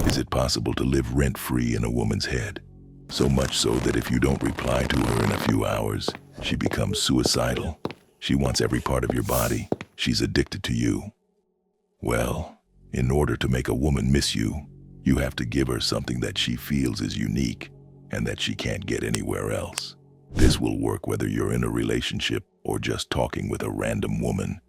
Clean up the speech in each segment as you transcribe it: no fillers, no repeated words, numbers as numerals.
Is it possible to live rent-free in a woman's head? So much so that if you don't reply to her in a few hours, she becomes suicidal. She wants every part of your body. She's addicted to you. Well, in order to make a woman miss you, you have to give her something that she feels is unique and that she can't get anywhere else. This will work whether you're in a relationship or just talking with a random woman.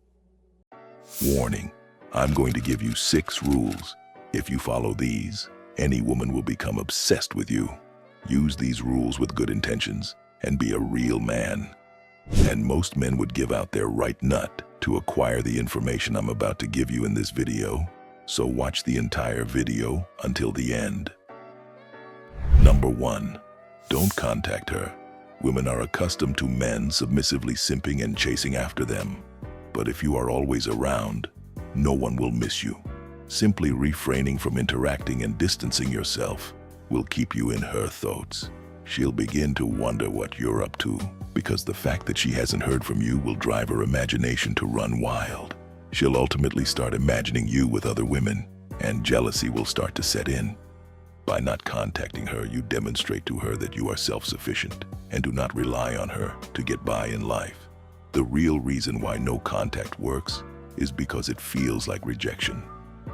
Warning, I'm going to give you 6 rules. If you follow these, any woman will become obsessed with you. Use these rules with good intentions and be a real man. And most men would give out their right nut to acquire the information I'm about to give you in this video, so watch the entire video until the end. Number 1. Don't contact her. Women are accustomed to men submissively simping and chasing after them. But if you are always around, no one will miss you. Simply refraining from interacting and distancing yourself will keep you in her thoughts. She'll begin to wonder what you're up to, because the fact that she hasn't heard from you will drive her imagination to run wild. She'll ultimately start imagining you with other women, and jealousy will start to set in. By not contacting her, you demonstrate to her that you are self-sufficient and do not rely on her to get by in life. The real reason why no contact works is because it feels like rejection.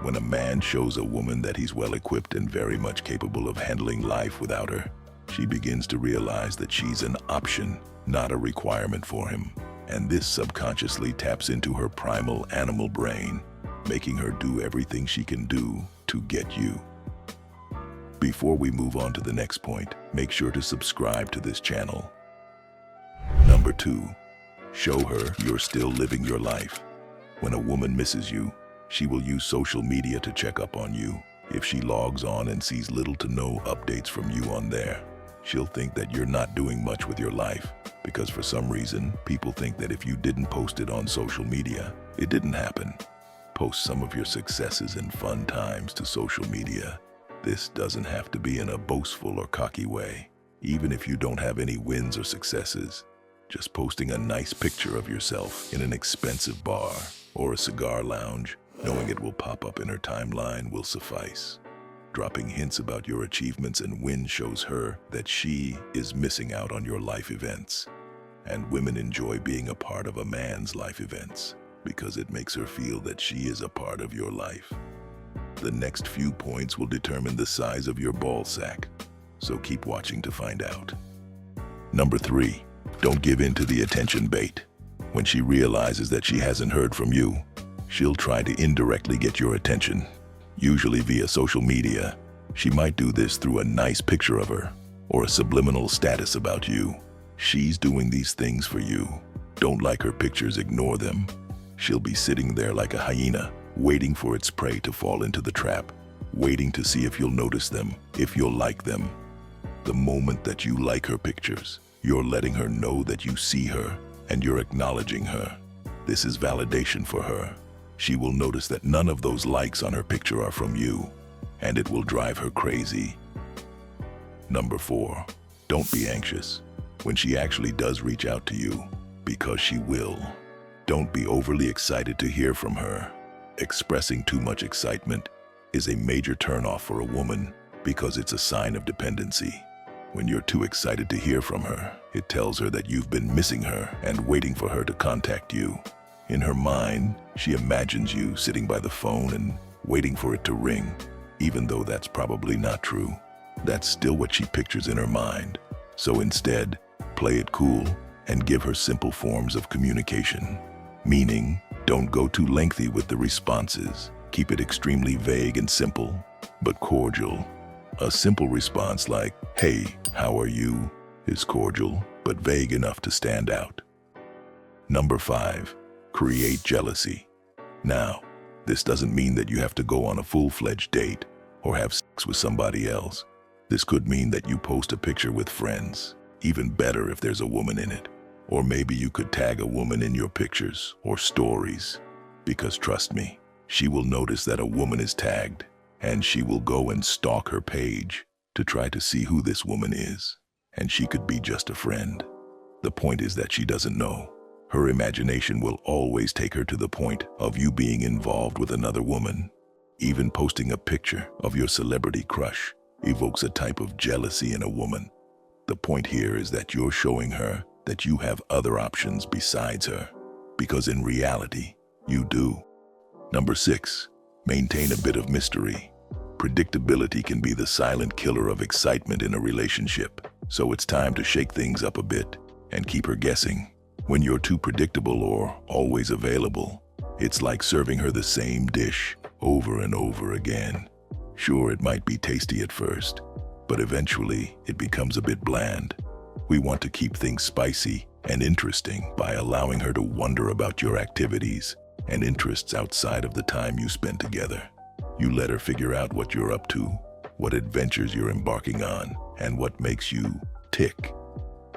When a man shows a woman that he's well-equipped and very much capable of handling life without her, she begins to realize that she's an option, not a requirement for him. And this subconsciously taps into her primal animal brain, making her do everything she can do to get you. Before we move on to the next point, make sure to subscribe to this channel. Number 2. Show her you're still living your life. When a woman misses you, she will use social media to check up on you. If she logs on and sees little to no updates from you on there, she'll think that you're not doing much with your life, because for some reason, people think that if you didn't post it on social media, it didn't happen. Post some of your successes and fun times to social media. This doesn't have to be in a boastful or cocky way. Even if you don't have any wins or successes, just posting a nice picture of yourself in an expensive bar or a cigar lounge, knowing it will pop up in her timeline, will suffice. Dropping hints about your achievements and wins shows her that she is missing out on your life events. And women enjoy being a part of a man's life events because it makes her feel that she is a part of your life. The next few points will determine the size of your ball sack, so keep watching to find out. Number 3. Don't give in to the attention bait. When she realizes that she hasn't heard from you, she'll try to indirectly get your attention, usually via social media. She might do this through a nice picture of her or a subliminal status about you. She's doing these things for you. Don't like her pictures, ignore them. She'll be sitting there like a hyena, waiting for its prey to fall into the trap, waiting to see if you'll notice them, if you'll like them. The moment that you like her pictures, you're letting her know that you see her and you're acknowledging her. This is validation for her. She will notice that none of those likes on her picture are from you, and it will drive her crazy. Number 4. Don't be anxious when she actually does reach out to you, because she will. Don't be overly excited to hear from her. Expressing too much excitement is a major turnoff for a woman because it's a sign of dependency. When you're too excited to hear from her, it tells her that you've been missing her and waiting for her to contact you. In her mind, she imagines you sitting by the phone and waiting for it to ring, even though that's probably not true. That's still what she pictures in her mind. So instead, play it cool and give her simple forms of communication. Meaning, don't go too lengthy with the responses. Keep it extremely vague and simple, but cordial. A simple response like, "Hey, how are you?" is cordial, but vague enough to stand out. Number 5. Create jealousy. Now, this doesn't mean that you have to go on a full-fledged date or have sex with somebody else. This could mean that you post a picture with friends, even better if there's a woman in it. Or maybe you could tag a woman in your pictures or stories, because trust me, she will notice that a woman is tagged, and she will go and stalk her page to try to see who this woman is, and she could be just a friend. The point is that she doesn't know. Her imagination will always take her to the point of you being involved with another woman. Even posting a picture of your celebrity crush evokes a type of jealousy in a woman. The point here is that you're showing her that you have other options besides her, because in reality, you do. Number 6, maintain a bit of mystery. Predictability can be the silent killer of excitement in a relationship, so it's time to shake things up a bit and keep her guessing. When you're too predictable or always available, it's like serving her the same dish over and over again. Sure, it might be tasty at first, but eventually it becomes a bit bland. We want to keep things spicy and interesting by allowing her to wonder about your activities and interests outside of the time you spend together. You let her figure out what you're up to, what adventures you're embarking on, and what makes you tick.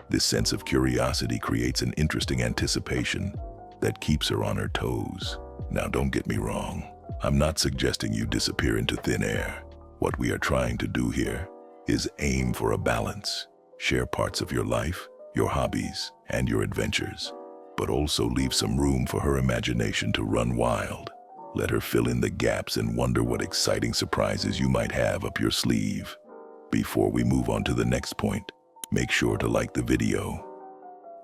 This sense of curiosity creates an interesting anticipation that keeps her on her toes. Now, don't get me wrong. I'm not suggesting you disappear into thin air. What we are trying to do here is aim for a balance. Share parts of your life, your hobbies, and your adventures, but also leave some room for her imagination to run wild. Let her fill in the gaps and wonder what exciting surprises you might have up your sleeve. Before we move on to the next point, make sure to like the video.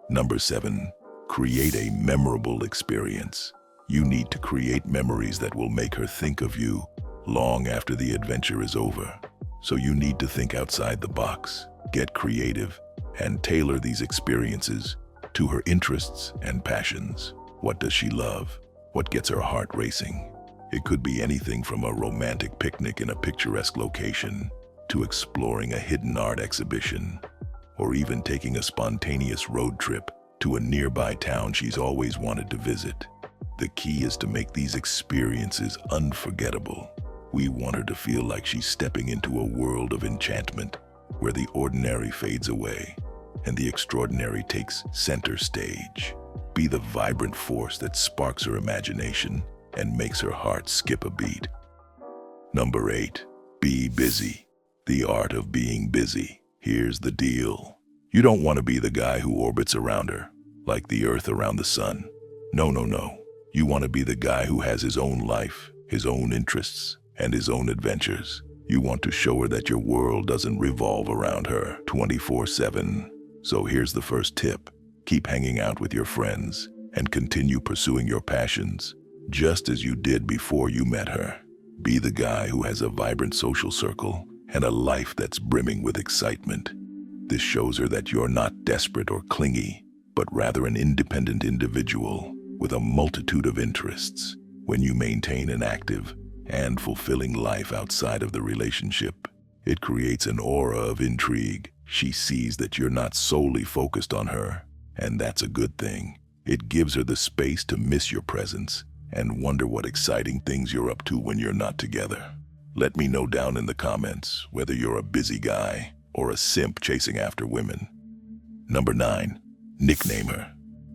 Number 7, create a memorable experience. You need to create memories that will make her think of you long after the adventure is over. So you need to think outside the box, get creative, and tailor these experiences to her interests and passions. What does she love? What gets her heart racing? It could be anything from a romantic picnic in a picturesque location to exploring a hidden art exhibition, or even taking a spontaneous road trip to a nearby town she's always wanted to visit. The key is to make these experiences unforgettable. We want her to feel like she's stepping into a world of enchantment where the ordinary fades away and the extraordinary takes center stage. Be the vibrant force that sparks her imagination and makes her heart skip a beat. Number 8, be busy. The art of being busy. Here's the deal. You don't want to be the guy who orbits around her, like the Earth around the sun. No, no, no. You want to be the guy who has his own life, his own interests, and his own adventures. You want to show her that your world doesn't revolve around her 24/7. So here's the first tip. Keep hanging out with your friends and continue pursuing your passions, just as you did before you met her. Be the guy who has a vibrant social circle and a life that's brimming with excitement. This shows her that you're not desperate or clingy, but rather an independent individual with a multitude of interests. When you maintain an active and fulfilling life outside of the relationship, it creates an aura of intrigue. She sees that you're not solely focused on her, and that's a good thing. It gives her the space to miss your presence and wonder what exciting things you're up to when you're not together. Let me know down in the comments whether you're a busy guy or a simp chasing after women. Number 9, nickname her.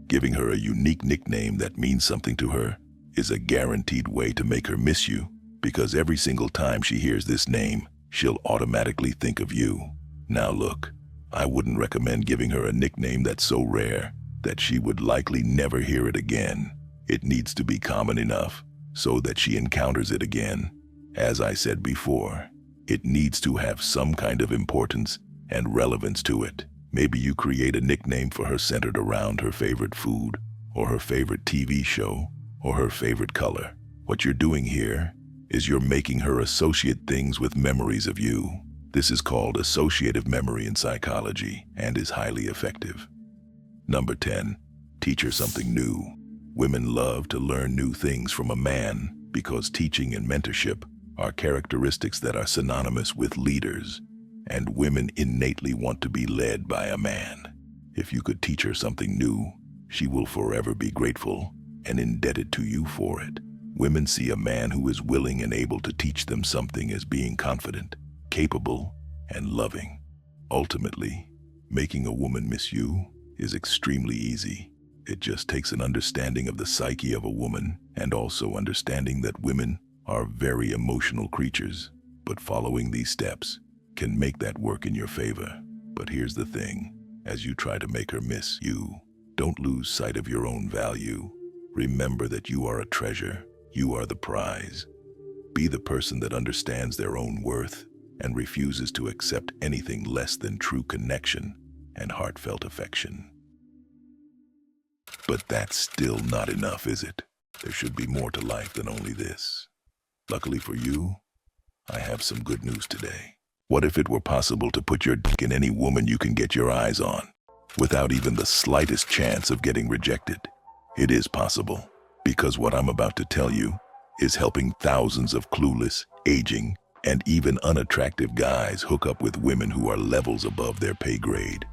Giving her a unique nickname that means something to her is a guaranteed way to make her miss you, because every single time she hears this name, she'll automatically think of you. Now look, I wouldn't recommend giving her a nickname that's so rare that she would likely never hear it again. It needs to be common enough so that she encounters it again. As I said before, it needs to have some kind of importance and relevance to it. Maybe you create a nickname for her centered around her favorite food, or her favorite TV show, or her favorite color. What you're doing here is you're making her associate things with memories of you. This is called associative memory in psychology and is highly effective. Number 10, teach her something new. Women love to learn new things from a man because teaching and mentorship are characteristics that are synonymous with leaders, and women innately want to be led by a man. If you could teach her something new, she will forever be grateful and indebted to you for it. Women see a man who is willing and able to teach them something as being confident, capable, and loving. Ultimately, making a woman miss you is extremely easy. It just takes an understanding of the psyche of a woman and also understanding that women are very emotional creatures, but following these steps can make that work in your favor. But here's the thing, as you try to make her miss you, don't lose sight of your own value. Remember that you are a treasure, you are the prize. Be the person that understands their own worth and refuses to accept anything less than true connection and heartfelt affection. But that's still not enough, is it? There should be more to life than only this. Luckily for you, I have some good news today. What if it were possible to put your dick in any woman you can get your eyes on, without even the slightest chance of getting rejected? It is possible, because what I'm about to tell you is helping thousands of clueless, aging, and even unattractive guys hook up with women who are levels above their pay grade.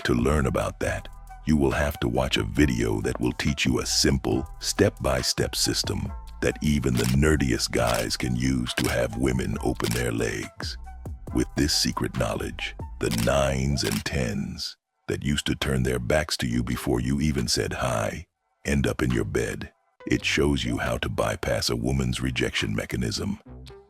To learn about that, you will have to watch a video that will teach you a simple, step-by-step system that even the nerdiest guys can use to have women open their legs. With this secret knowledge, the 9s and 10s that used to turn their backs to you before you even said hi end up in your bed. It shows you how to bypass a woman's rejection mechanism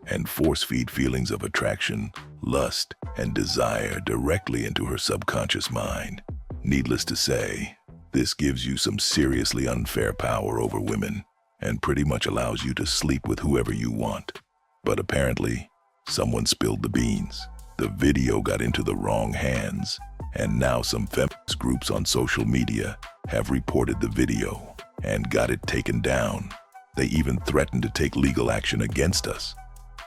and force-feed feelings of attraction, lust, and desire directly into her subconscious mind. Needless to say, this gives you some seriously unfair power over women and pretty much allows you to sleep with whoever you want. But apparently, someone spilled the beans. The video got into the wrong hands, and now some feminist groups on social media have reported the video and got it taken down. They even threatened to take legal action against us.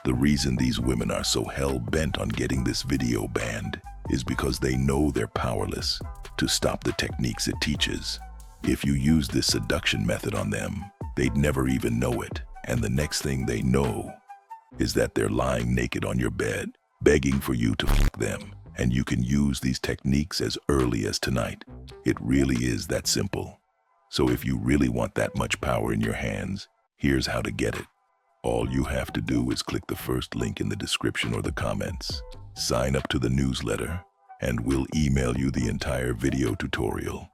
The reason these women are so hell-bent on getting this video banned is because they know they're powerless to stop the techniques it teaches. If you use this seduction method on them, they'd never even know it, and the next thing they know is that they're lying naked on your bed, begging for you to fuck them, and you can use these techniques as early as tonight. It really is that simple. So if you really want that much power in your hands, here's how to get it. All you have to do is click the first link in the description or the comments. Sign up to the newsletter, and we'll email you the entire video tutorial.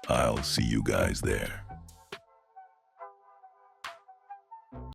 I'll see you guys there.